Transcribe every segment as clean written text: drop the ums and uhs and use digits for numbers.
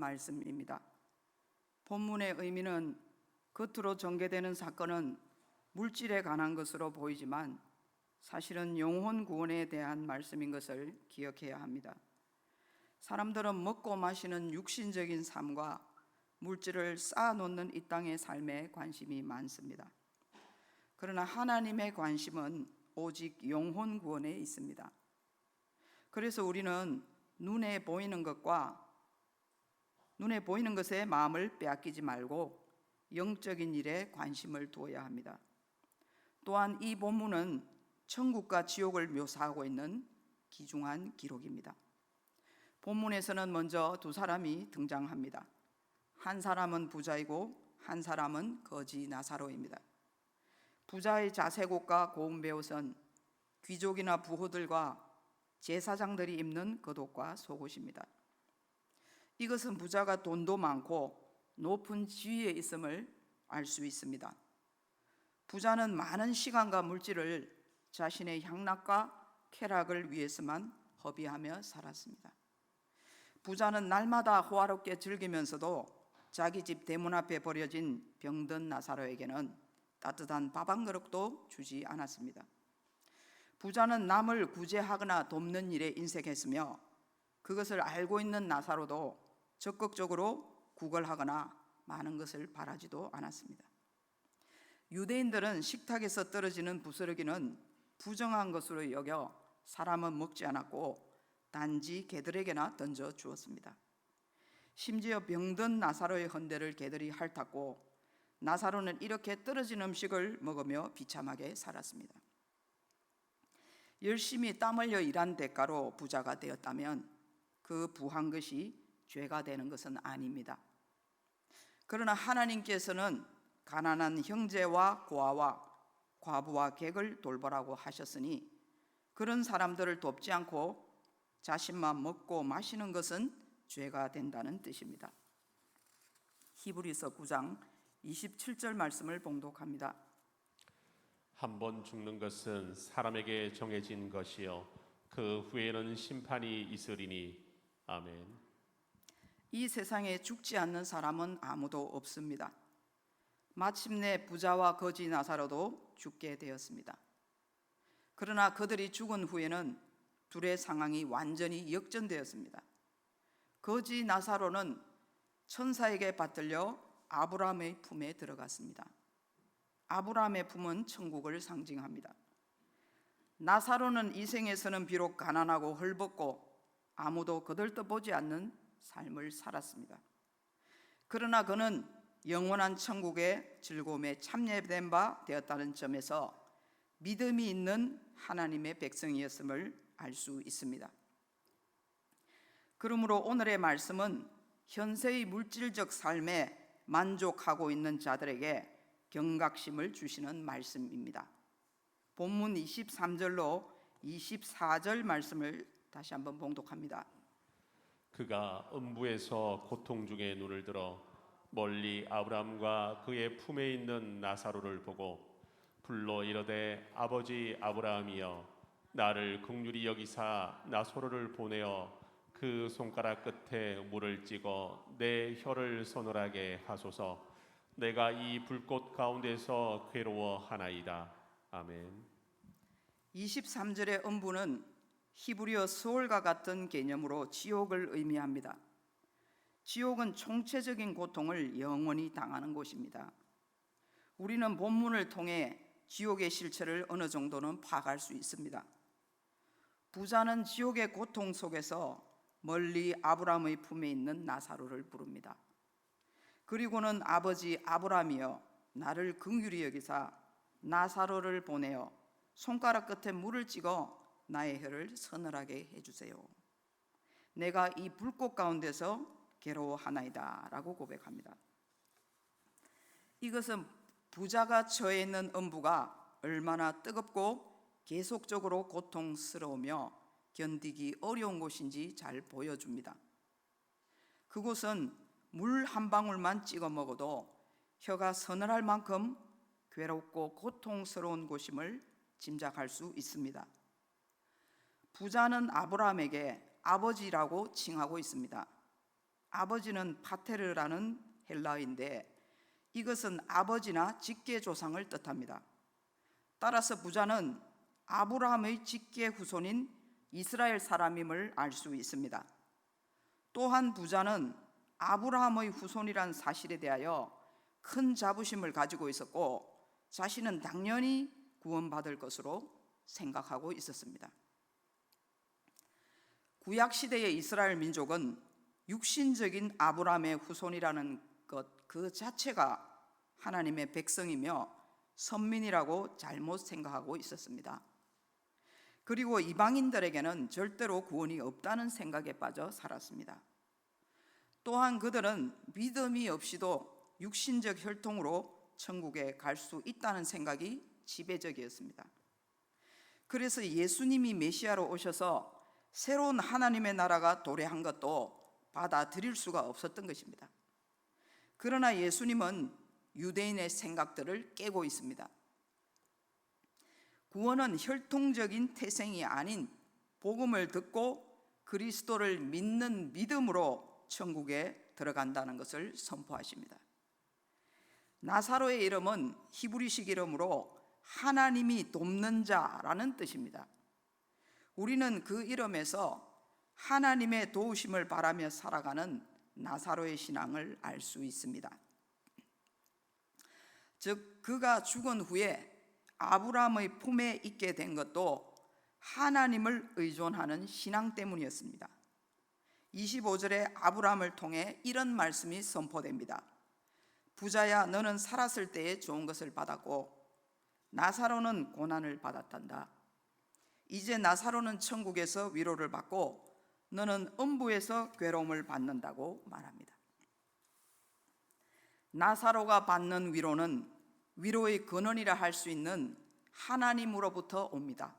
말씀입니다. 본문의 의미는 겉으로 전개되는 사건은 물질에 관한 것으로 보이지만 사실은 영혼 구원에 대한 말씀인 것을 기억해야 합니다. 사람들은 먹고 마시는 육신적인 삶과 물질을 쌓아놓는 이 땅의 삶에 관심이 많습니다. 그러나 하나님의 관심은 오직 영혼 구원에 있습니다. 그래서 우리는 눈에 보이는 것에 마음을 빼앗기지 말고 영적인 일에 관심을 두어야 합니다. 또한 이 본문은 천국과 지옥을 묘사하고 있는 귀중한 기록입니다. 본문에서는 먼저 두 사람이 등장합니다. 한 사람은 부자이고 한 사람은 거지 나사로입니다. 부자의 자색옷과 고운 베옷은 귀족이나 부호들과 제사장들이 입는 겉옷과 속옷입니다. 이것은 부자가 돈도 많고 높은 지위에 있음을 알 수 있습니다. 부자는 많은 시간과 물질을 자신의 향락과 쾌락을 위해서만 허비하며 살았습니다. 부자는 날마다 호화롭게 즐기면서도 자기 집 대문 앞에 버려진 병든 나사로에게는 따뜻한 밥 한 그릇도 주지 않았습니다. 부자는 남을 구제하거나 돕는 일에 인색했으며 그것을 알고 있는 나사로도 적극적으로 구걸하거나 많은 것을 바라지도 않았습니다. 유대인들은 식탁에서 떨어지는 부스러기는 부정한 것으로 여겨 사람은 먹지 않았고 단지 개들에게나 던져 주었습니다. 심지어 병든 나사로의 헌대를 개들이 핥았고 나사로는 이렇게 떨어진 음식을 먹으며 비참하게 살았습니다. 열심히 땀 흘려 일한 대가로 부자가 되었다면 그 부한 것이 죄가 되는 것은 아닙니다. 그러나 하나님께서는 가난한 형제와 고아와 과부와 객을 돌보라고 하셨으니 그런 사람들을 돕지 않고 자신만 먹고 마시는 것은 죄가 된다는 뜻입니다. 히브리서 9장 27절 말씀을 봉독합니다. 한 번 죽는 것은 사람에게 정해진 것이요 그 후에는 심판이 있으리니. 아멘. 이 세상에 죽지 않는 사람은 아무도 없습니다. 마침내 부자와 거지 나사로도 죽게 되었습니다. 그러나 그들이 죽은 후에는 둘의 상황이 완전히 역전되었습니다. 거지 나사로는 천사에게 받들려 아브라함의 품에 들어갔습니다. 아브라함의 품은 천국을 상징합니다. 나사로는 이 생에서는 비록 가난하고 헐벗고 아무도 거들떠보지 않는 삶을 살았습니다. 그러나 그는 영원한 천국의 즐거움에 참여된 바 되었다는 점에서 믿음이 있는 하나님의 백성이었음을 알 수 있습니다. 그러므로 오늘의 말씀은 현세의 물질적 삶에 만족하고 있는 자들에게 경각심을 주시는 말씀입니다. 본문 23절로 24절 말씀을 다시 한번 봉독합니다. 그가 음부에서 고통 중에 눈을 들어 멀리 아브라함과 그의 품에 있는 나사로를 보고 불러 이르되 아버지 아브라함이여 나를 긍휼히 여기사 나사로를 보내어 그 손가락 끝에 물을 찍어 내 혀를 서늘하게 하소서. 내가 이 불꽃 가운데서 괴로워하나이다. 아멘. 23절의 음부는 히브리어 서울과 같은 개념으로 지옥을 의미합니다. 지옥은 총체적인 고통을 영원히 당하는 곳입니다. 우리는 본문을 통해 지옥의 실체를 어느 정도는 파악할 수 있습니다. 부자는 지옥의 고통 속에서 멀리 아브라함의 품에 있는 나사로를 부릅니다. 그리고는 아버지 아브라함이여 나를 긍휼히 여기사 나사로를 보내어 손가락 끝에 물을 찍어 나의 혀를 서늘하게 해주세요. 내가 이 불꽃 가운데서 괴로워하나이다 라고 고백합니다. 이것은 부자가 처해 있는 음부가 얼마나 뜨겁고 계속적으로 고통스러우며 견디기 어려운 곳인지 잘 보여줍니다. 그곳은 물 한 방울만 찍어 먹어도 혀가 서늘할 만큼 괴롭고 고통스러운 곳임을 짐작할 수 있습니다. 부자는 아브라함에게 아버지라고 칭하고 있습니다. 아버지는 파테르라는 헬라어인데 이것은 아버지나 직계 조상을 뜻합니다. 따라서 부자는 아브라함의 직계 후손인 이스라엘 사람임을 알 수 있습니다. 또한 부자는 아브라함의 후손이란 사실에 대하여 큰 자부심을 가지고 있었고 자신은 당연히 구원받을 것으로 생각하고 있었습니다. 구약시대의 이스라엘 민족은 육신적인 아브라함의 후손이라는 것 그 자체가 하나님의 백성이며 선민이라고 잘못 생각하고 있었습니다. 그리고 이방인들에게는 절대로 구원이 없다는 생각에 빠져 살았습니다. 또한 그들은 믿음이 없이도 육신적 혈통으로 천국에 갈 수 있다는 생각이 지배적이었습니다. 그래서 예수님이 메시아로 오셔서 새로운 하나님의 나라가 도래한 것도 받아들일 수가 없었던 것입니다. 그러나 예수님은 유대인의 생각들을 깨고 있습니다. 구원은 혈통적인 태생이 아닌 복음을 듣고 그리스도를 믿는 믿음으로 천국에 들어간다는 것을 선포하십니다. 나사로의 이름은 히브리식 이름으로 하나님이 돕는 자라는 뜻입니다. 우리는 그 이름에서 하나님의 도우심을 바라며 살아가는 나사로의 신앙을 알 수 있습니다. 즉 그가 죽은 후에 아브라함의 품에 있게 된 것도 하나님을 의존하는 신앙 때문이었습니다. 25절에 아브라함을 통해 이런 말씀이 선포됩니다. 부자야 너는 살았을 때에 좋은 것을 받았고 나사로는 고난을 받았단다. 이제 나사로는 천국에서 위로를 받고 너는 음부에서 괴로움을 받는다고 말합니다. 나사로가 받는 위로는 위로의 근원이라 할 수 있는 하나님으로부터 옵니다.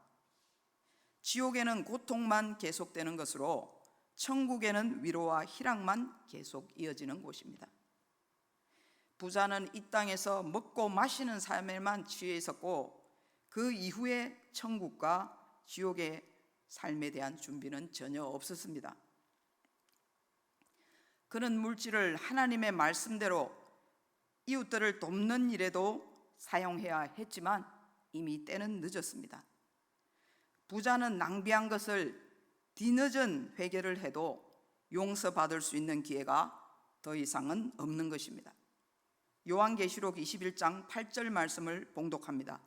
지옥에는 고통만 계속되는 것으로 천국에는 위로와 희락만 계속 이어지는 곳입니다. 부자는 이 땅에서 먹고 마시는 삶에만 취해 있었고 그 이후에 천국과 지옥의 삶에 대한 준비는 전혀 없었습니다. 그는 물질을 하나님의 말씀대로 이웃들을 돕는 일에도 사용해야 했지만 이미 때는 늦었습니다. 부자는 낭비한 것을 뒤늦은 회개를 해도 용서받을 수 있는 기회가 더 이상은 없는 것입니다. 요한계시록 21장 8절 말씀을 봉독합니다.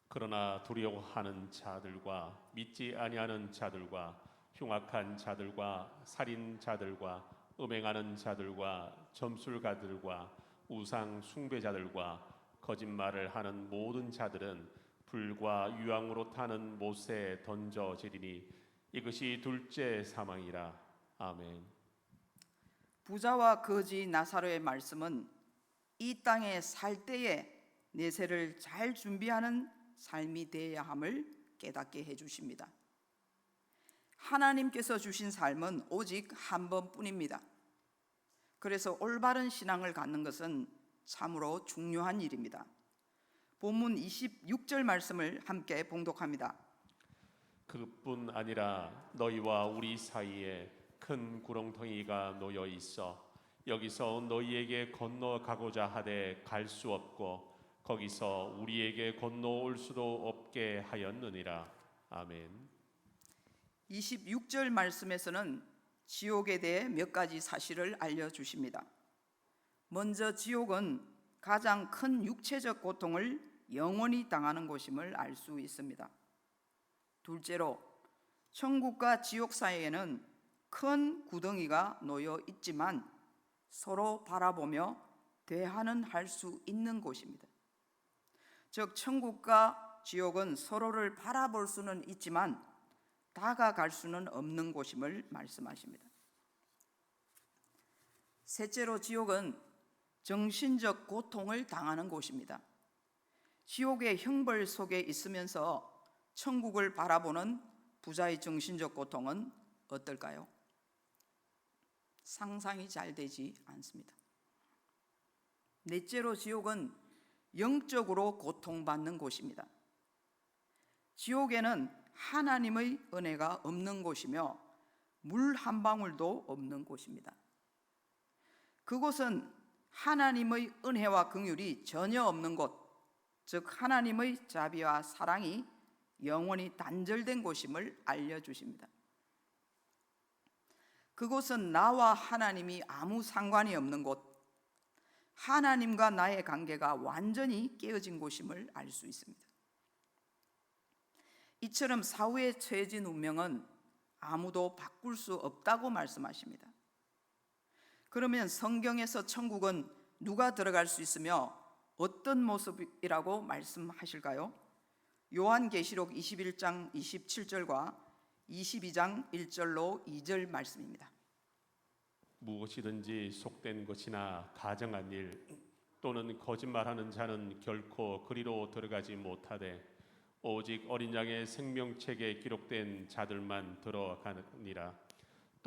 그러나 두려워하는 자들과 믿지 아니하는 자들과 흉악한 자들과 살인자들과 음행하는 자들과 점술가들과 우상 숭배자들과 거짓말을 하는 모든 자들은 불과 유황으로 타는 못에 던져지리니 이것이 둘째 사망이라. 아멘. 부자와 거지 나사로의 말씀은 이 땅에 살 때에 내세를 잘 준비하는 삶이 되어야 함을 깨닫게 해주십니다. 하나님께서 주신 삶은 오직 한 번뿐입니다. 그래서 올바른 신앙을 갖는 것은 참으로 중요한 일입니다. 본문 26절 말씀을 함께 봉독합니다. 그뿐 아니라 너희와 우리 사이에 큰 구렁텅이가 놓여 있어 여기서 너희에게 건너가고자 하되 갈 수 없고 거기서 우리에게 건너올 수도 없게 하였느니라. 아멘. 26절 말씀에서는 지옥에 대해 몇 가지 사실을 알려주십니다. 먼저 지옥은 가장 큰 육체적 고통을 영원히 당하는 곳임을 알 수 있습니다. 둘째로 천국과 지옥 사이에는 큰 구덩이가 놓여 있지만 서로 바라보며 대화는 할 수 있는 곳입니다. 즉 천국과 지옥은 서로를 바라볼 수는 있지만 다가갈 수는 없는 곳임을 말씀하십니다. 셋째로 지옥은 정신적 고통을 당하는 곳입니다. 지옥의 형벌 속에 있으면서 천국을 바라보는 부자의 정신적 고통은 어떨까요? 상상이 잘 되지 않습니다. 넷째로 지옥은 영적으로 고통받는 곳입니다. 지옥에는 하나님의 은혜가 없는 곳이며 물 한 방울도 없는 곳입니다. 그곳은 하나님의 은혜와 긍휼이 전혀 없는 곳, 즉 하나님의 자비와 사랑이 영원히 단절된 곳임을 알려주십니다. 그곳은 나와 하나님이 아무 상관이 없는 곳, 하나님과 나의 관계가 완전히 깨어진 곳임을 알 수 있습니다. 이처럼 사후에 처해진 운명은 아무도 바꿀 수 없다고 말씀하십니다. 그러면 성경에서 천국은 누가 들어갈 수 있으며 어떤 모습이라고 말씀하실까요? 요한계시록 21장 27절과 22장 1절로 2절 말씀입니다. 무엇이든지 속된 것이나 가정한 일 또는 거짓말하는 자는 결코 그리로 들어가지 못하되 오직 어린 양의 생명책에 기록된 자들만 들어가느니라.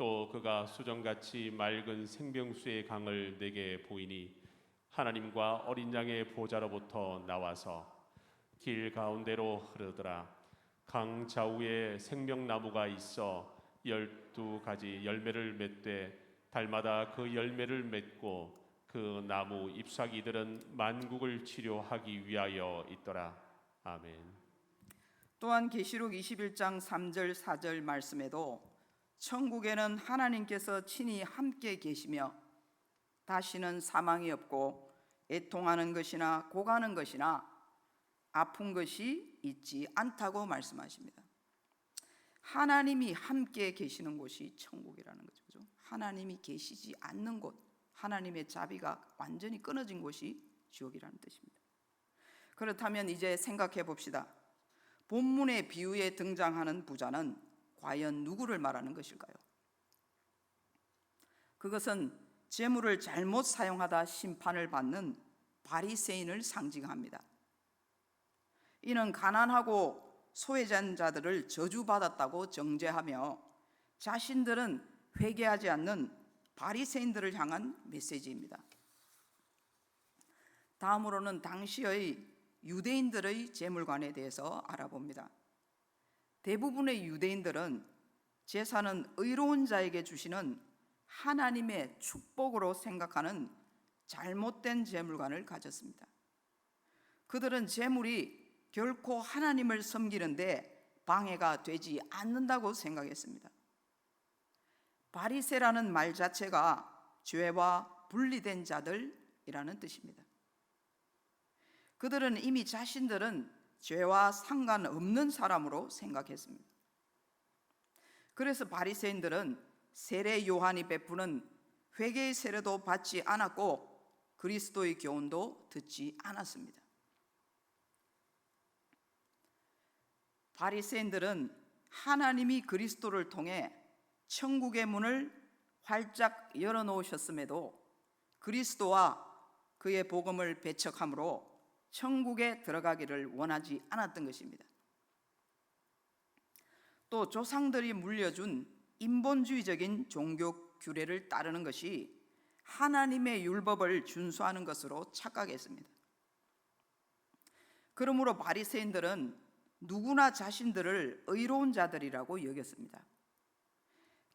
또 그가 수정같이 맑은 생명수의 강을 내게 보이니 하나님과 어린 양의 보좌로부터 나와서 길 가운데로 흐르더라. 강 좌우에 생명나무가 있어 12가지 열매를 맺되 달마다 그 열매를 맺고 그 나무 잎사귀들은 만국을 치료하기 위하여 있더라. 아멘. 또한 계시록 21장 3절 4절 말씀에도 천국에는 하나님께서 친히 함께 계시며 다시는 사망이 없고 애통하는 것이나 고가는 것이나 아픈 것이 있지 않다고 말씀하십니다. 하나님이 함께 계시는 곳이 천국이라는 거죠. 하나님이 계시지 않는 곳, 하나님의 자비가 완전히 끊어진 곳이 지옥이라는 뜻입니다. 그렇다면 이제 생각해 봅시다. 본문의 비유에 등장하는 부자는 과연 누구를 말하는 것일까요? 그것은 재물을 잘못 사용하다 심판을 받는 바리새인을 상징합니다. 이는 가난하고 소외된 자들을 저주받았다고 정죄하며 자신들은 회개하지 않는 바리새인들을 향한 메시지입니다. 다음으로는 당시의 유대인들의 재물관에 대해서 알아봅니다. 대부분의 유대인들은 제사는 의로운 자에게 주시는 하나님의 축복으로 생각하는 잘못된 재물관을 가졌습니다. 그들은 재물이 결코 하나님을 섬기는데 방해가 되지 않는다고 생각했습니다. 바리새라는 말 자체가 죄와 분리된 자들이라는 뜻입니다. 그들은 이미 자신들은 죄와 상관없는 사람으로 생각했습니다. 그래서 바리새인들은 세례 요한이 베푸는 회개의 세례도 받지 않았고 그리스도의 교훈도 듣지 않았습니다. 바리새인들은 하나님이 그리스도를 통해 천국의 문을 활짝 열어놓으셨음에도 그리스도와 그의 복음을 배척함으로 천국에 들어가기를 원하지 않았던 것입니다. 또 조상들이 물려준 인본주의적인 종교 규례를 따르는 것이 하나님의 율법을 준수하는 것으로 착각했습니다. 그러므로 바리새인들은 누구나 자신들을 의로운 자들이라고 여겼습니다.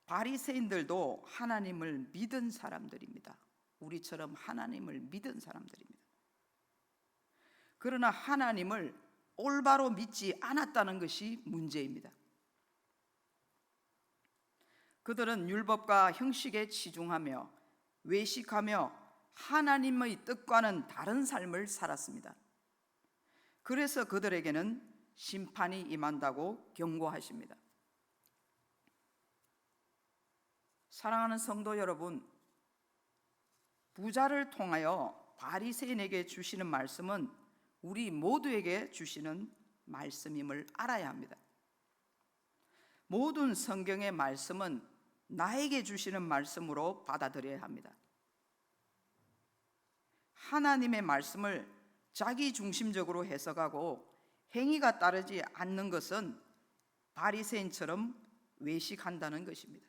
바리새인들도 하나님을 믿은 사람들입니다. 우리처럼 하나님을 믿은 사람들입니다. 그러나 하나님을 올바로 믿지 않았다는 것이 문제입니다. 그들은 율법과 형식에 치중하며 외식하며 하나님의 뜻과는 다른 삶을 살았습니다. 그래서 그들에게는 심판이 임한다고 경고하십니다. 사랑하는 성도 여러분, 부자를 통하여 바리새인에게 주시는 말씀은 우리 모두에게 주시는 말씀임을 알아야 합니다. 모든 성경의 말씀은 나에게 주시는 말씀으로 받아들여야 합니다. 하나님의 말씀을 자기 중심적으로 해석하고 행위가 따르지 않는 것은 바리새인처럼 외식한다는 것입니다.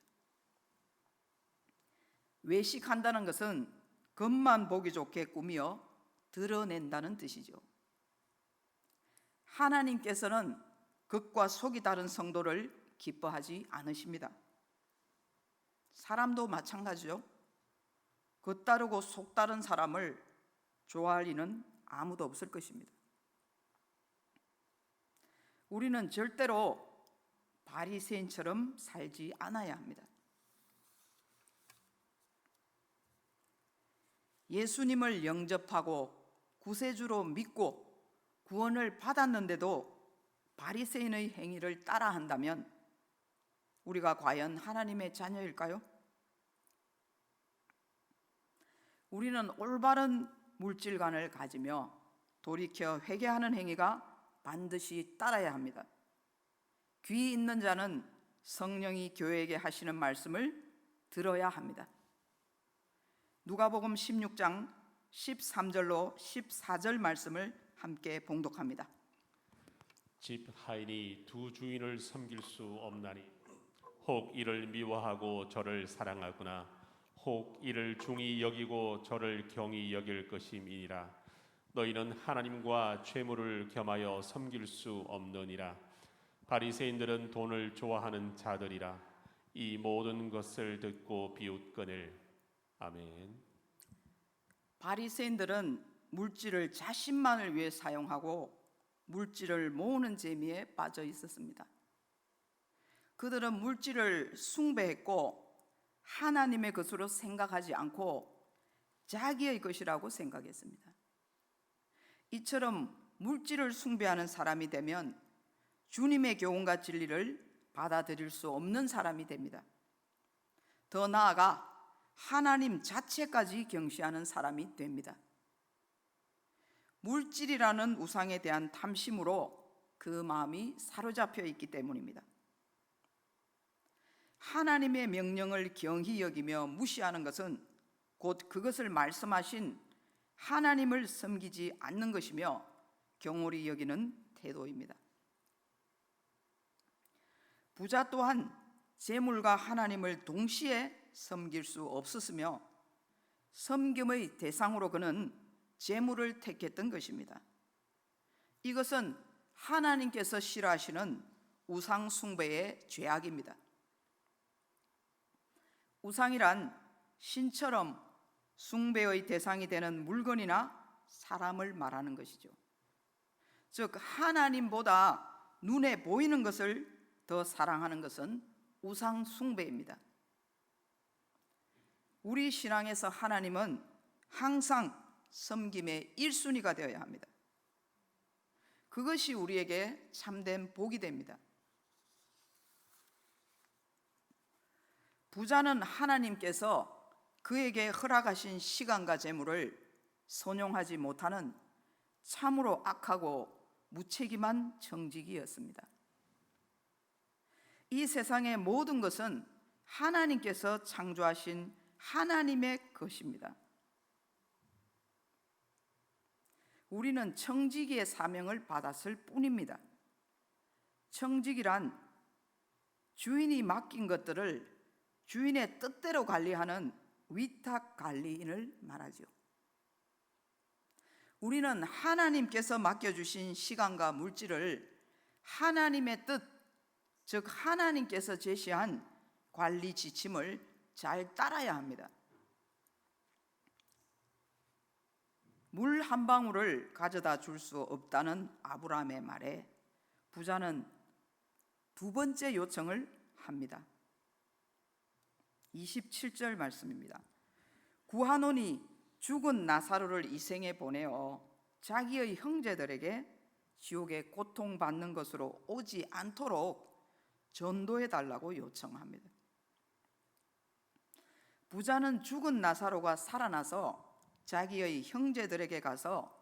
외식한다는 것은 겉만 보기 좋게 꾸며 드러낸다는 뜻이죠. 하나님께서는 겉과 속이 다른 성도를 기뻐하지 않으십니다. 사람도 마찬가지죠. 겉다르고 속다른 사람을 좋아할 리는 아무도 없을 것입니다. 우리는 절대로 바리새인처럼 살지 않아야 합니다. 예수님을 영접하고 구세주로 믿고 구원을 받았는데도 바리새인의 행위를 따라한다면 우리가 과연 하나님의 자녀일까요? 우리는 올바른 물질관을 가지며 돌이켜 회개하는 행위가 반드시 따라야 합니다. 귀 있는 자는 성령이 교회에게 하시는 말씀을 들어야 합니다. 누가복음 16장 13절로 14절 말씀을 함께 봉독합니다. 집 하인이 두 주인을 섬길 수 없나니 혹 이를 미워하고 저를 사랑하거나 혹 이를 중히 여기고 저를 경히 여길 것임이니라. 너희는 하나님과 재물을 겸하여 섬길 수 없느니라. 바리새인들은 돈을 좋아하는 자들이라. 이 모든 것을 듣고 비웃거늘. 아멘. 바리새인들은 물질을 자신만을 위해 사용하고 물질을 모으는 재미에 빠져 있었습니다. 그들은 물질을 숭배했고 하나님의 것으로 생각하지 않고 자기의 것이라고 생각했습니다. 이처럼 물질을 숭배하는 사람이 되면 주님의 교훈과 진리를 받아들일 수 없는 사람이 됩니다. 더 나아가 하나님 자체까지 경시하는 사람이 됩니다. 물질이라는 우상에 대한 탐심으로 그 마음이 사로잡혀 있기 때문입니다. 하나님의 명령을 경히 여기며 무시하는 것은 곧 그것을 말씀하신 하나님을 섬기지 않는 것이며 경홀히 여기는 태도입니다. 부자 또한 재물과 하나님을 동시에 섬길 수 없었으며 섬김의 대상으로 그는 재물을 택했던 것입니다. 이것은 하나님께서 싫어하시는 우상 숭배의 죄악입니다. 우상이란 신처럼 숭배의 대상이 되는 물건이나 사람을 말하는 것이죠. 즉 하나님보다 눈에 보이는 것을 더 사랑하는 것은 우상 숭배입니다. 우리 신앙에서 하나님은 항상 섬김의 1순위가 되어야 합니다. 그것이 우리에게 참된 복이 됩니다. 부자는 하나님께서 그에게 허락하신 시간과 재물을 선용하지 못하는 참으로 악하고 무책임한 정직이었습니다. 이 세상의 모든 것은 하나님께서 창조하신 하나님의 것입니다. 우리는 청지기의 사명을 받았을 뿐입니다. 청지기란 주인이 맡긴 것들을 주인의 뜻대로 관리하는 위탁 관리인을 말하죠. 우리는 하나님께서 맡겨주신 시간과 물질을 하나님의 뜻, 즉 하나님께서 제시한 관리 지침을 잘 따라야 합니다. 물 한 방울을 가져다 줄 수 없다는 아브라함의 말에 부자는 두 번째 요청을 합니다. 27절 말씀입니다. 구하노니 죽은 나사로를 이 생에 보내어 자기의 형제들에게 지옥에 고통받는 것으로 오지 않도록 전도해 달라고 요청합니다. 부자는 죽은 나사로가 살아나서 자기의 형제들에게 가서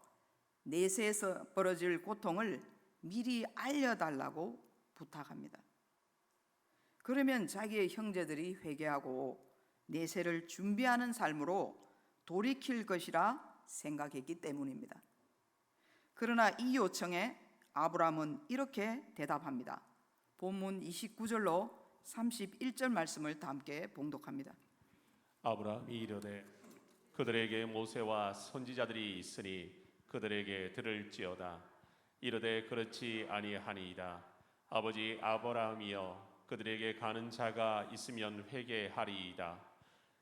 내세에서 벌어질 고통을 미리 알려달라고 부탁합니다. 그러면 자기의 형제들이 회개하고 내세를 준비하는 삶으로 돌이킬 것이라 생각했기 때문입니다. 그러나 이 요청에 아브라함은 이렇게 대답합니다. 본문 29절로 31절 말씀을 다 함께 봉독합니다. 아브라함이 이르되 그들에게 모세와 선지자들이 있으니 그들에게 들을지어다. 이르되 그렇지 아니하니이다. 아버지 아브라함이여 그들에게 가는 자가 있으면 회개하리이다.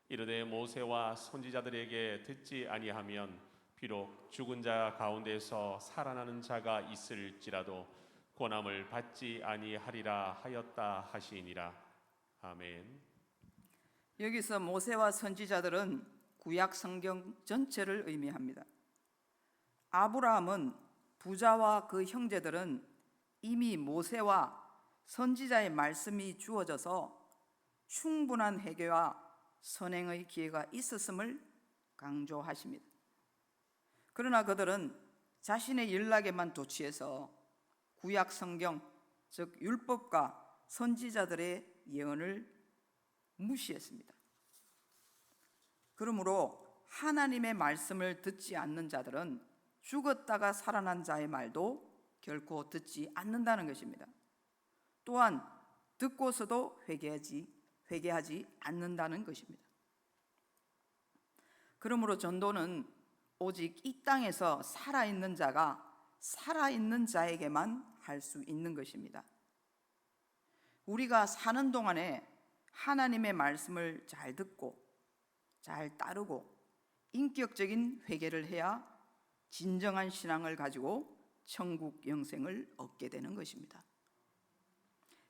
이르되 모세와 선지자들에게 듣지 아니하면 비록 죽은 자 가운데서 살아나는 자가 있을지라도 고난을 받지 아니하리라 하였다 하시니라. 아멘. 여기서 모세와 선지자들은 구약 성경 전체를 의미합니다. 아브라함은 부자와 그 형제들은 이미 모세와 선지자의 말씀이 주어져서 충분한 회개와 선행의 기회가 있었음을 강조하십니다. 그러나 그들은 자신의 연락에만 도취해서 구약 성경, 즉 율법과 선지자들의 예언을 무시했습니다. 그러므로 하나님의 말씀을 듣지 않는 자들은 죽었다가 살아난 자의 말도 결코 듣지 않는다는 것입니다. 또한 듣고서도 회개하지 않는다는 것입니다. 그러므로 전도는 오직 이 땅에서 살아있는 자가 살아있는 자에게만 할 수 있는 것입니다. 우리가 사는 동안에 하나님의 말씀을 잘 듣고 잘 따르고 인격적인 회개를 해야 진정한 신앙을 가지고 천국 영생을 얻게 되는 것입니다.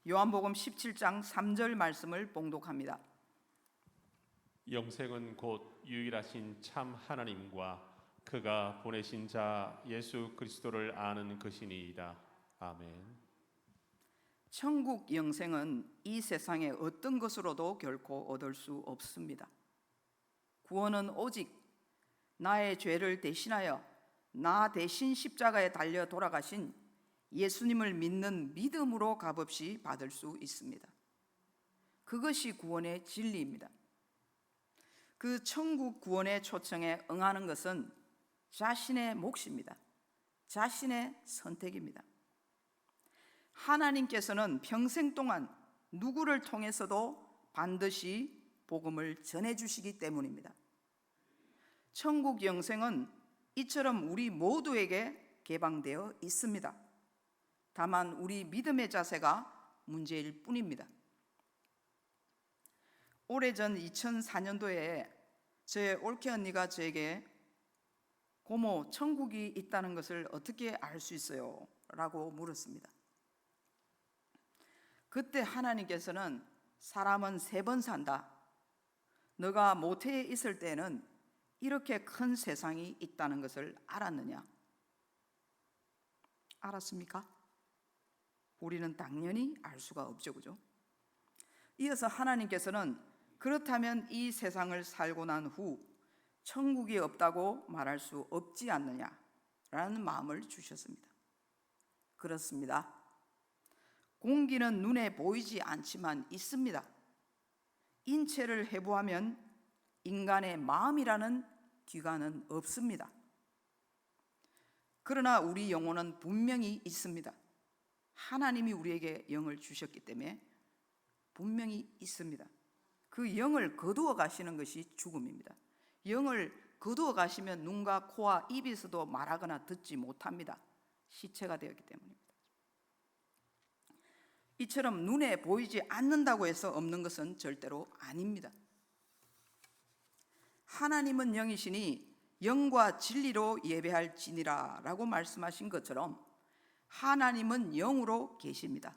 요한복음 17장 3절 말씀을 봉독합니다. 영생은 곧 유일하신 참 하나님과 그가 보내신 자 예수 그리스도를 아는 것이니이다. 아멘. 천국 영생은 이 세상의 어떤 것으로도 결코 얻을 수 없습니다. 구원은 오직 나의 죄를 대신하여 나 대신 십자가에 달려 돌아가신 예수님을 믿는 믿음으로 값없이 받을 수 있습니다. 그것이 구원의 진리입니다. 그 천국 구원의 초청에 응하는 것은 자신의 몫입니다. 자신의 선택입니다. 하나님께서는 평생 동안 누구를 통해서도 반드시 복음을 전해주시기 때문입니다. 천국 영생은 이처럼 우리 모두에게 개방되어 있습니다. 다만 우리 믿음의 자세가 문제일 뿐입니다. 오래전 2004년도에 제 올케 언니가 저에게 고모, 천국이 있다는 것을 어떻게 알 수 있어요? 라고 물었습니다. 그때 하나님께서는 사람은 3번 산다. 너가 모태에 있을 때는 이렇게 큰 세상이 있다는 것을 알았느냐? 알았습니까? 우리는 당연히 알 수가 없죠, 그죠? 이어서 하나님께서는 그렇다면 이 세상을 살고 난 후 천국이 없다고 말할 수 없지 않느냐라는 마음을 주셨습니다. 그렇습니다. 공기는 눈에 보이지 않지만 있습니다. 인체를 해부하면 인간의 마음이라는 기관은 없습니다. 그러나 우리 영혼은 분명히 있습니다. 하나님이 우리에게 영을 주셨기 때문에 분명히 있습니다. 그 영을 거두어 가시는 것이 죽음입니다. 영을 거두어 가시면 눈과 코와 입에서도 말하거나 듣지 못합니다. 시체가 되었기 때문입니다. 이처럼 눈에 보이지 않는다고 해서 없는 것은 절대로 아닙니다. 하나님은 영이시니 영과 진리로 예배할지니라 라고 말씀하신 것처럼 하나님은 영으로 계십니다.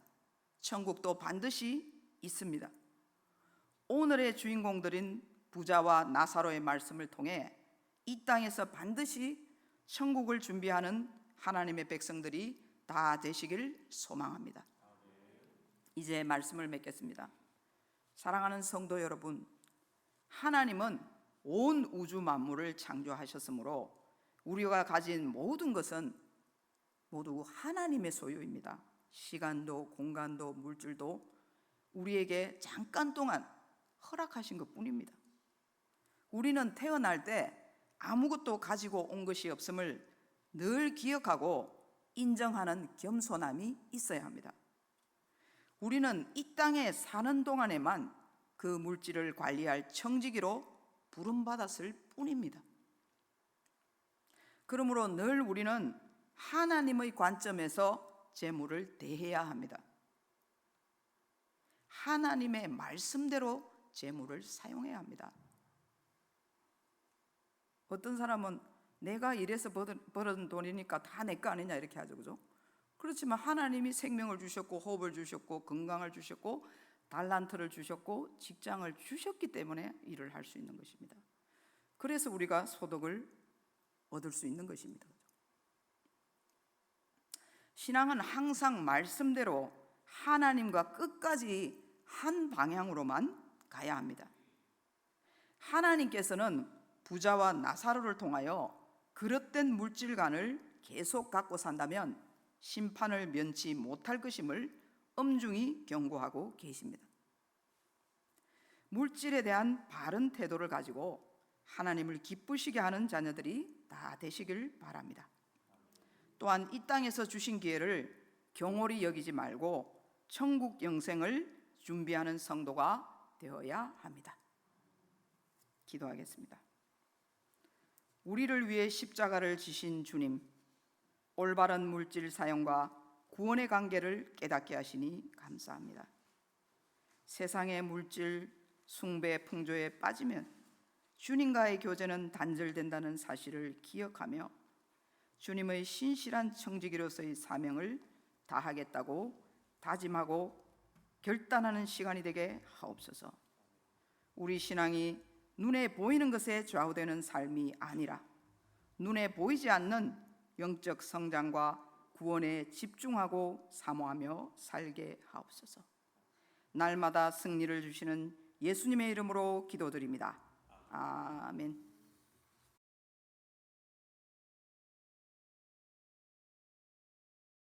천국도 반드시 있습니다. 오늘의 주인공들인 부자와 나사로의 말씀을 통해 이 땅에서 반드시 천국을 준비하는 하나님의 백성들이 다 되시길 소망합니다. 이제 말씀을 맺겠습니다. 사랑하는 성도 여러분, 하나님은 온 우주 만물을 창조하셨으므로 우리가 가진 모든 것은 모두 하나님의 소유입니다. 시간도 공간도 물질도 우리에게 잠깐 동안 허락하신 것뿐입니다. 우리는 태어날 때 아무것도 가지고 온 것이 없음을 늘 기억하고 인정하는 겸손함이 있어야 합니다. 우리는 이 땅에 사는 동안에만 그 물질을 관리할 청지기로 부름받았을 뿐입니다. 그러므로 늘 우리는 하나님의 관점에서 재물을 대해야 합니다. 하나님의 말씀대로 재물을 사용해야 합니다. 어떤 사람은 내가 일해서 벌은 돈이니까 다 내 거 아니냐 이렇게 하죠, 그죠? 그렇지만 하나님이 생명을 주셨고 호흡을 주셨고 건강을 주셨고 달란트를 주셨고 직장을 주셨기 때문에 일을 할 수 있는 것입니다. 그래서 우리가 소득을 얻을 수 있는 것입니다. 신앙은 항상 말씀대로 하나님과 끝까지 한 방향으로만 가야 합니다. 하나님께서는 부자와 나사로를 통하여 그릇된 물질관을 계속 갖고 산다면 심판을 면치 못할 것임을 엄중히 경고하고 계십니다. 물질에 대한 바른 태도를 가지고 하나님을 기쁘시게 하는 자녀들이 다 되시길 바랍니다. 또한 이 땅에서 주신 기회를 경홀히 여기지 말고 천국 영생을 준비하는 성도가 되어야 합니다. 기도하겠습니다. 우리를 위해 십자가를 지신 주님, 올바른 물질 사용과 구원의 관계를 깨닫게 하시니 감사합니다. 세상의 물질 숭배 풍조에 빠지면 주님과의 교제는 단절된다는 사실을 기억하며 주님의 신실한 청지기로서의 사명을 다하겠다고 다짐하고 결단하는 시간이 되게 하옵소서. 우리 신앙이 눈에 보이는 것에 좌우되는 삶이 아니라 눈에 보이지 않는 영적 성장과 구원에 집중하고 사모하며 살게 하옵소서. 날마다 승리를 주시는 예수님의 이름으로 기도드립니다. 아멘.